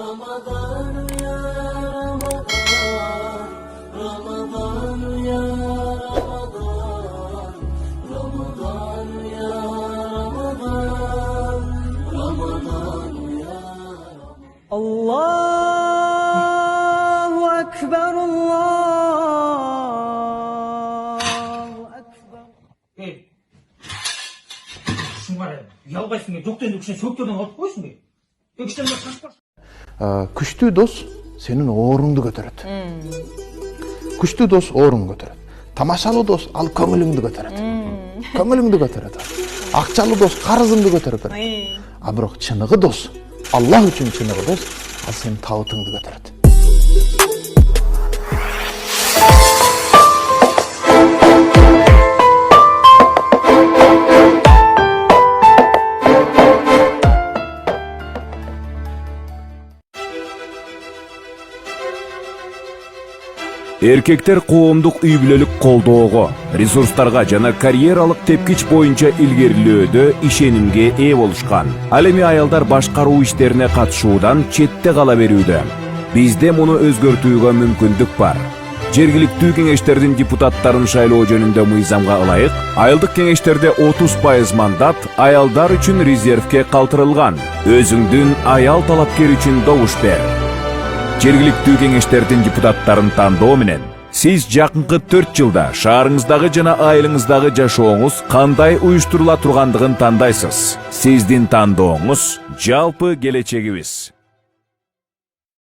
Ramadan ya Ramadan, Ramadan ya Ramadan, Ramadan ya Ramadan, Ramadan ya Ramadan. Allahu Ekber, Allahu Ekber. Ey, şun var ya, yalbaysın ya, yok dendik, söktürden alıp koysun be. Öküşten bak, kaç. Күчтүү дос сенин ооруңду көтөрөт. Күчтүү дос ооруңду көтөрөт. Тамашалуу дос ал көңүлүңдү көтөрөт. Көңүлүңдү көтөрөт. Акчалуу дос карызыңды көтөрөп берет. А бирок чыныгы дос, Аллах үчүн чыныгы дос, ал сенин табытыңды көтөрөт. Эркектер коомдук үй-бүлөлүк колдоого, ресурстарга жана карьералык тепкич боюнча илгерилөөдө ишенимге ээ болушкан. Ал эми аялдар башкаруу иштерине катышуудан четте кала берүүдө. Бизде муну өзгөртүүгө мүмкүндүк бар. Жергиликтүү кеңештердин депутаттарын шайлоо жөнүндө мыйзамга ылайык, айылдык кеңештерде 30% мандат аялдар үчүн резервке калтырылган. Өзүңдүн аял талапкер үчүн добуш бер. Жергиликтүү кеңештердин депутаттарын тандоо менен сиз жакынкы 4 жылда шаарыңыздагы жана айылыңыздагы жашооңуз кандай уюштурула тургандыгын тандайсыз. Сиздин тандооңуз жалпы келечегибиз.